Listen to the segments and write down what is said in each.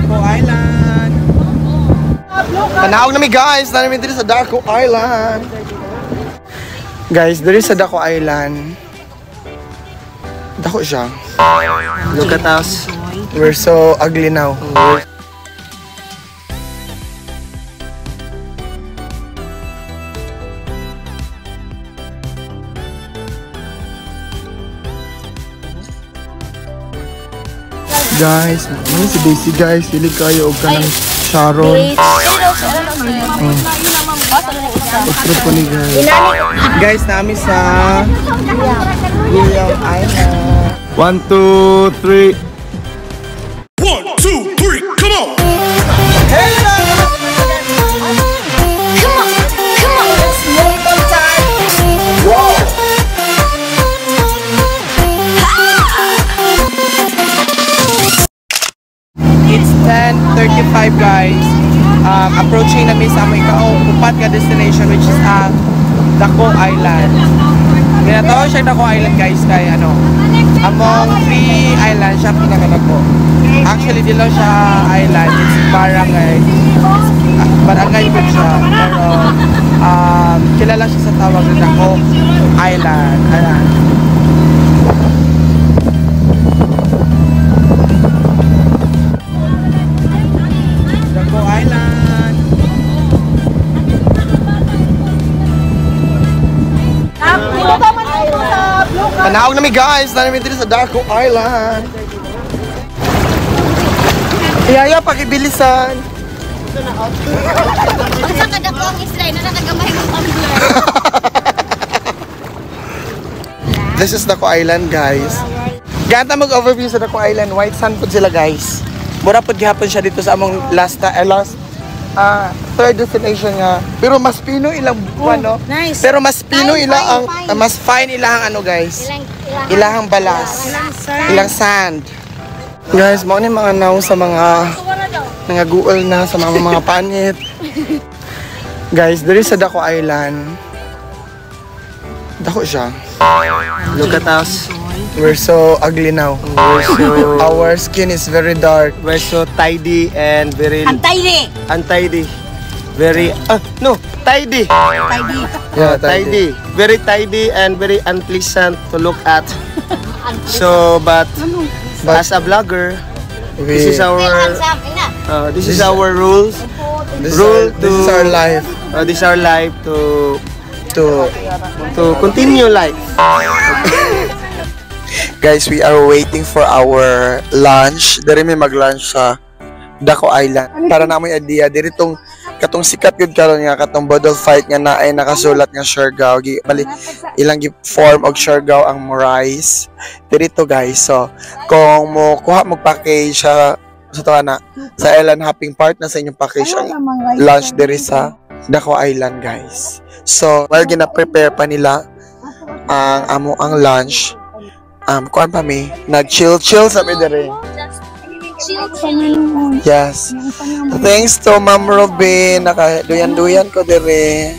Daco Island. Panahog na mi guys, namin dito sa Daco Island. Guys, dito sa Daco Island. Dako siya. Look at us. We're so ugly now. Guys, ano si Daisy guys, hilig kayo og kanang Sharon. Otro po ni guys. Guys, namin sa William Island. 1, 2, 3. 1, 2, 3, come on! Hello! Come on, let's move on time. Wow! It's 10:35 guys. Approaching namin sa aming kaupat ka destination which is Daco Island. Ginatawag siya Daco Island guys kay among 3 islands siya pinakadako. Actually di lang siya island, it's barangay. Barangay po siya. Pero kilala siya sa tawag na Daco Island. Ayan. Daco Island. Panahog na mi guys, namin dito sa Daco Island. Iyaya, pakibilisan. Basta kada ko ang Israel na nakagamay ng tumbler. This is Daco Island guys. Ganta mag-overview sa Daco Island. White sand po sila guys. Mura po gihapon siya dito sa among third destination nga. Pero mas pino ilang no? Nice. Pero mas pino ilang mas fine ilang guys. Ilahang balas. Ilang sand. Guys, mo ni mga naong sa mga nangaguol na sa mga panit. Guys, diri sa Daco Island. Dako siya. Look at us. We're so ugly now. Our skin is very dark. We're so tidy and very untidy. Very tidy. Yeah, Tidy. Very tidy and very unpleasant to look at. So, but as a vlogger, this is our rules. This is our life. This is our life to continue life. Guys, we are waiting for our lunch. Dari may mag-lunch sa Daco Island. Para na mo idea, diri tong katong sikat gud karon nga katong bottle fight nga na ay nakasulat nga Siargao. Bali ilang form og Siargao ang rice. Diri to guys. So, kung mo kuha mo package sa Island Hopping part na sa inyong package ang lunch diri sa Daco Island guys. So, while gina-prepare pa nila ang lunch, kuan pa mi, nag-chill sa mi dere. Yes. Thanks to Ma'am Robin, nakaduyan-duyan ko dere.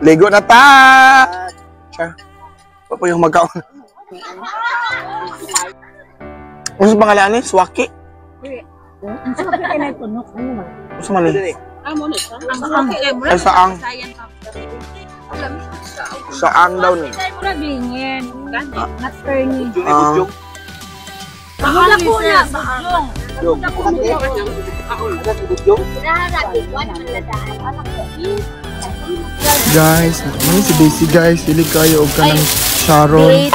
Ligo na ta! Pa po yung magkaon. Ano sa pangalan ni? Swaki? Ang sakit ka na ito, no? Ano sa mali? Ay, saang. Saang daw ni. Hindi mo na bingin. Not turning. Wala po na. Guys, ano si Daisy guys, hilig kayo og kanang Sharon.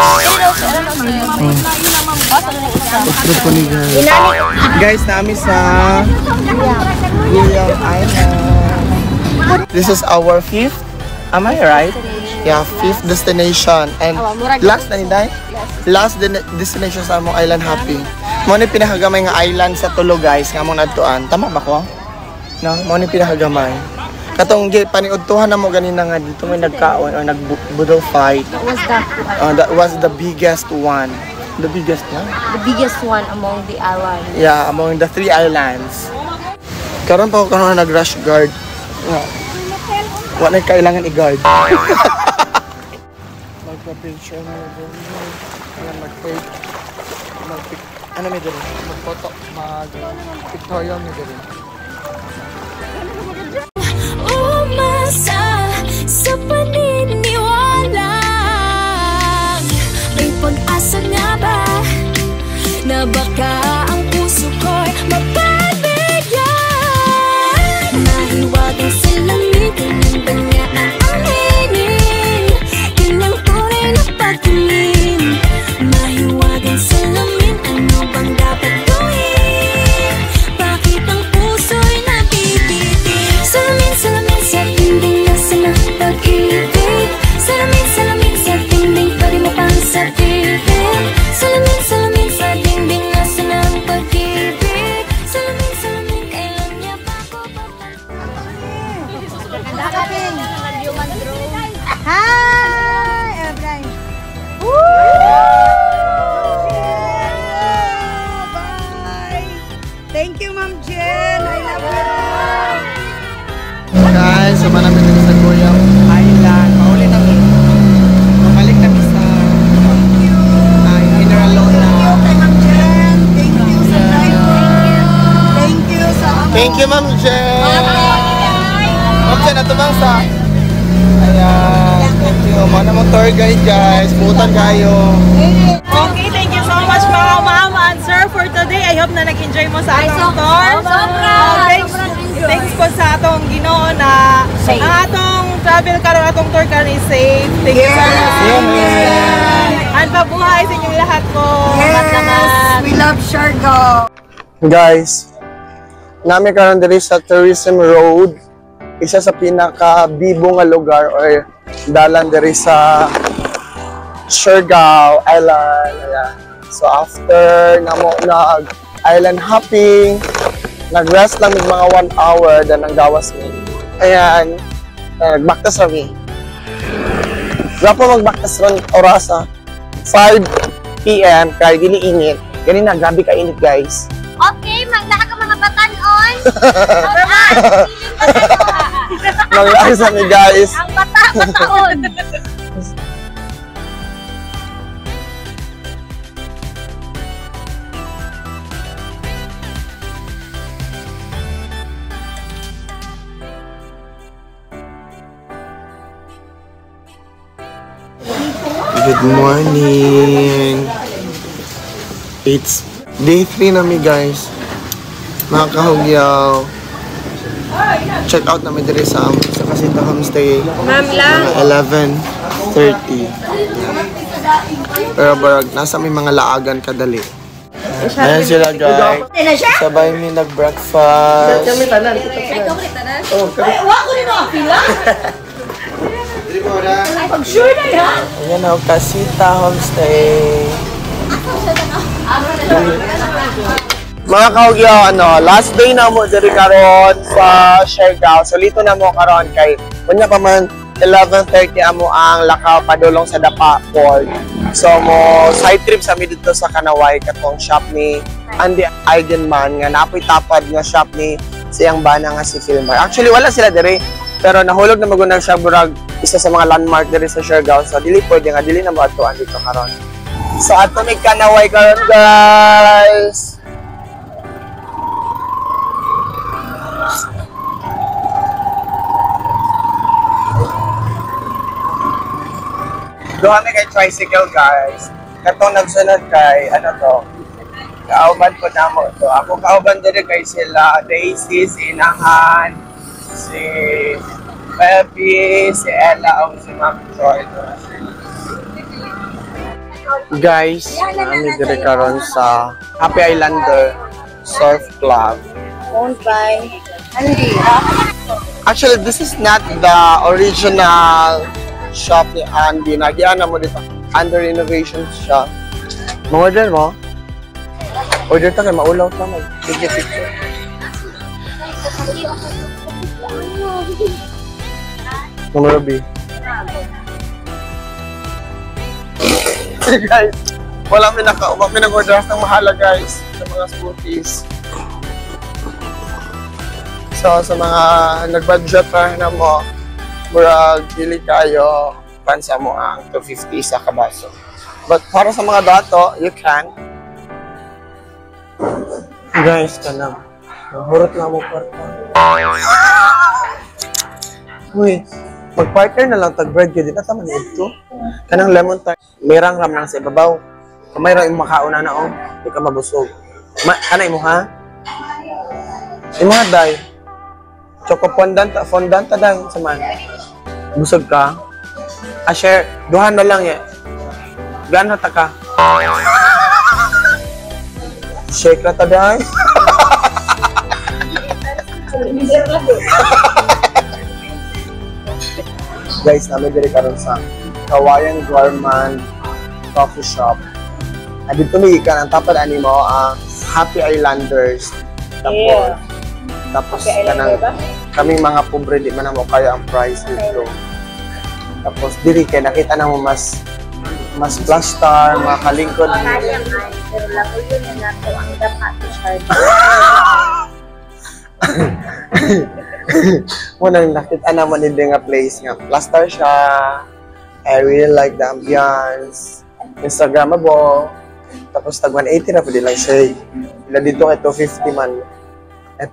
Guys, namin sa William Island. This is our fifth. Am I right? Yeah, fifth destination. And last na niday? Last destination sa among island hopping. Mo ni pinakagamay nga island sa tulo guys, nga among nadtuan. Tama ba ko? No, mo ni pinakagamay. Katong paniudtuhan na mo ganina nga dito may nagkaon or nagbudol fight. That was the biggest one. The biggest one? The biggest one among the islands. Yeah, among the 3 islands. Karon pa ko karon nag-rush guard. Wala kailangan i-guard. Magpa-picture mo mag-take. Ano may dito? Mag-photo. Mag-pictorial mo dito. Umasa sa paniniwala. May pag-asa nga ba na baka ang puso ko'y mapabigyan? Mahiwagang salamin, tinanda niya ang anginin. Yun ang tunay na pagtingin. Mahiwagang salamin, ano bang dapat gawin? Bakit ang puso'y nabibitin? Salamin, salamin sa dingding nasa ng pag-ibig. Salamin, salamin sa dingding, pwede mo pang sabihin. Salamin, salamin sa dingding nasa ng pag-ibig. Salamin, salamin, kailan niya pa ako Hi, everyone. Bye. Thank you, Ma'am Jen. I love you. Guys, sama namin dito sa Goyang Island. Pauli namin. Pabalik kami sa Mineral Lona. Ma'am Jen. Thank you sa driver. Thank you sa Thank you, Ma'am Jen. Ma'am Jen, natumang sa... Ayan, thank you. Mana mong tour guide, guys. Putan kayo. Okay, thank you so much mga ma'am and sir for today. I hope na nag-enjoy mo sa atong tour. Thanks po sa atong Ginoo na ang atong travel karon atong tour karon is safe. Thank you so much. And pabuhay sa inyong lahat po. Yes, we love Siargao. Guys, namin karon diri sa Tourism Road. Isa sa pinaka-bibo nga lugar or dalan diri sa Siargao Island. Ayan. So after namo nag-island hopping, nag-rest lang mga 1 hour, then nagdawas mi. Ayan, nagbaktas kami. Gapo magbaktas ron oras 5 PM kay dili init. Gani na grabe ka init guys. Okay, maglaha ka mga batanon. Maglakas kami guys. Ang bataon. Good morning. It's day 3 na mi guys. Mga kahugyaw. Check out namin diri sa Casita Homestay. Ma'am lang. 11:30. Pero barag, nasa may mga laagan kadali. Ayan sila guys. Sabay mi nag-breakfast. Ayan o, Casita Homestay. Mga kahugyaw, last day na mo diri karon sa Siargao. So lito na mo karon kay kunya pa man 11:30 amo ang lakaw padulong sa Dapa Port. So mo side trip sa mi dito sa Kanaway katong shop ni Andy Eigenman nga napoy tapad nga shop ni siyang bana nga si Filmar. Actually wala sila diri pero nahulog na magunang siya burag isa sa mga landmark diri sa Siargao. So dili pwede nga dili na mo atuan dito karon. So ato ni Kanaway karon guys. Doon kami kay tricycle guys. Katong nagsunod kay, kauban ko na mo ito. Ako kauban din kay sila, Daisy, si Inahan, si Pepe, si Ella, o si Ma'am Joy. Guys, kami dire karon sa Happy Islander Surf Club. Owned by Andy. Actually, this is not the original shop ni Andy. Nagyan na mo dito. Under renovation shop. Mag-order mo? Order ta kay maulaw ka mag-video picture. Numero B. Guys, wala may nag-order ng mahala guys sa mga smoothies. So, sa mga nag-budget na mo, murag pili kayo, pansa mo ang 250 sa kabaso. But para sa mga dato, you can. Guys, kanang nahurot na mo parta. Uy, mag-partner na lang tag-bread kayo. Di na tama nito. Kanang lemon tart. Merang ram lang sa ibabaw. Kamay ra yung makauna na oh. Di ka mabusog. Kanay mo ha? Imo ha, day. Choco fondant day sa man. Busog ka? Share. Duhan na lang eh. Gana ta ka? Shake na ta day. Guys, namin diri karon sa Hawaiian Gourmand Coffee Shop. Dito may ikan ang tapad animo ang Happy Islanders. Tapos kanang kaming mga pobre di man mo kaya ang price dito. Tapos diri kay nakita na mo mas plastar, mga kalingkod. Munang nakita naman din nga place nga. Plastar siya. I really like the ambience. Instagrammable. Tapos tag 180 na pwede lang siya. Ila dito kay 250 man.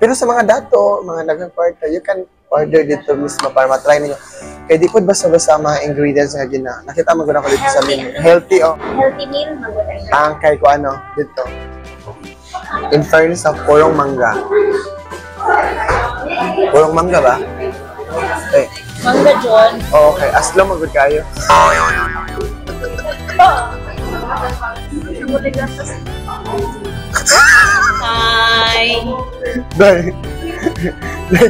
Pero sa mga dato, mga nag-partner, you can order dito mismo para matry ninyo. Kaya di po basta-basta mga ingredients nga gina. Nakita mo ko dito sa menu. Healthy oh. Healthy meal, mag-order. Ang kay ko ano, dito. In fairness sa purong mangga. Purong mangga ba? Okay. Mangga John. Okay, as long magod kayo. Hi. Dahil,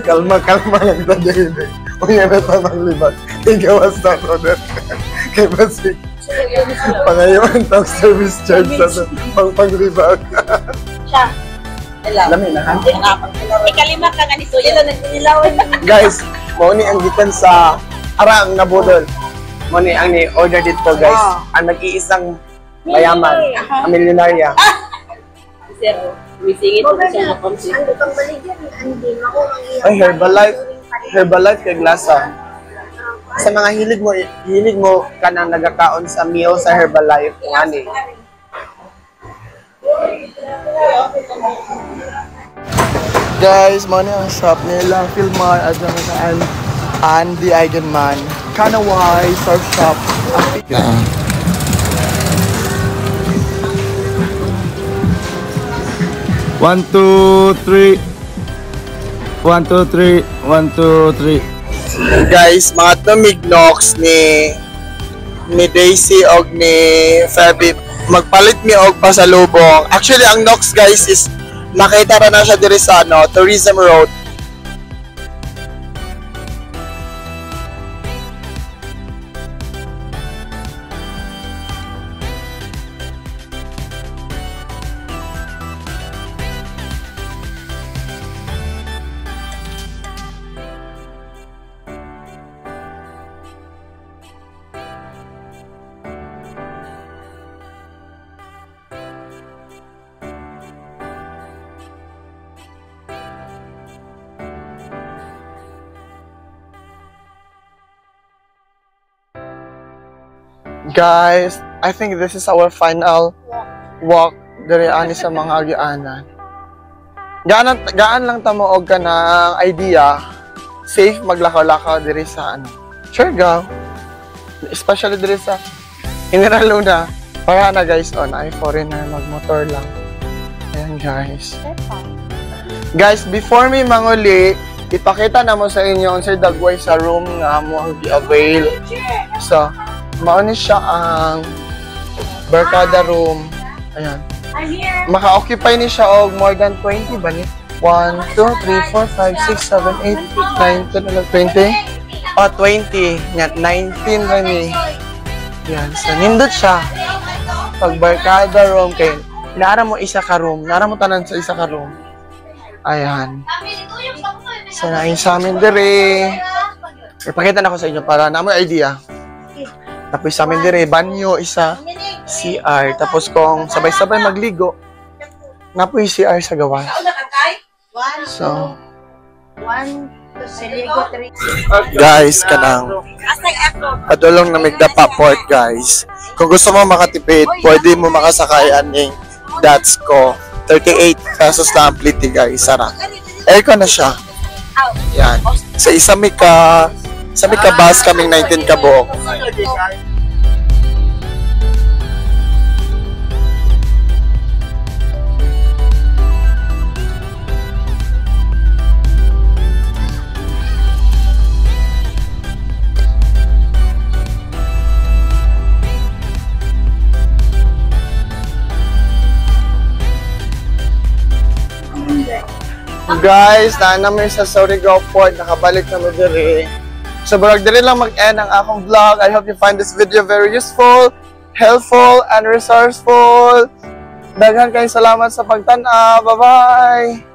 kalma lang ta dahil. Kung yan na tamang libat, ikawas na ko din. Kaya basig, pangayon talk service charge sa pang-rebound. Siya. Lami na, ha? Ikalima ka nga ni Suya na nagnilawan. Guys, mo ni ang gikan sa arang na budol. Mo ni ang ni-order dito, guys. Ang nag-iisang mayaman, ang milyonarya. Sir, wisingit ko siya makomsi. Ang lutong baligyan, Andy. Ako ang iyong. Ay, Herbalife kay Glasa. Sa mga hilig mo ka nang nagkakaon sa meal sa Herbalife, ani. Guys, mo ni ang shop nila, Philmar at saan Andy Eigenman. Kanawai Surf Shop. 1, 2, 3. 1, 2, 3. 1, 2, 3. Guys, mga tumignox ni Daisy og ni Fabi. Magpalit mi og pasalubong. Actually, ang Nox guys is nakita ra na siya diri sa Tourism Road. Guys, I think this is our final walk diri ani sa mga agianan. Gaan lang ta mo og kanang idea safe maglakaw-lakaw diri sa Siargao. Especially diri sa General Luna. Para na guys ay foreigner magmotor lang. Ayan guys. Guys, before me manguli, ipakita na mo sa inyo unsay dagway sa room nga mo ang gi-avail. So, mao ni siya ang barkada room. Ayan. Maka-occupy ni siya og more than 20 ba ni? 1, 2, 3, 4, 5, 6, 7, 8, 9, 10, 11, 20. Oh, 20. Yan, 19 ba ni? Yan. So, nindot siya. Pag barkada room, kay nara mo isa ka room. Nara mo tanan sa isa ka room. Ayan. So, nain sa amin dire. Ipakita na ko sa inyo para na mo idea. Tapos sa amin dire, banyo, isa, CR. Tapos kung sabay-sabay magligo, napoy CR sa gawas. So, guys, kanang padulong na Migdapa Port, guys. Kung gusto mo makatipid, pwede mo makasakay aning Datsko. 38 pesos lang ang pliti, guys. Sara. Aircon na siya. Yan. Sa isa ka bus kaming 19 ka buok. Guys, namin sa Surigao Port, nakabalik kami dire. So, barag dire lang mag-end ang akong vlog. I hope you find this video very useful, helpful, and resourceful. Daghan kayong salamat sa pagtanaw. Bye-bye!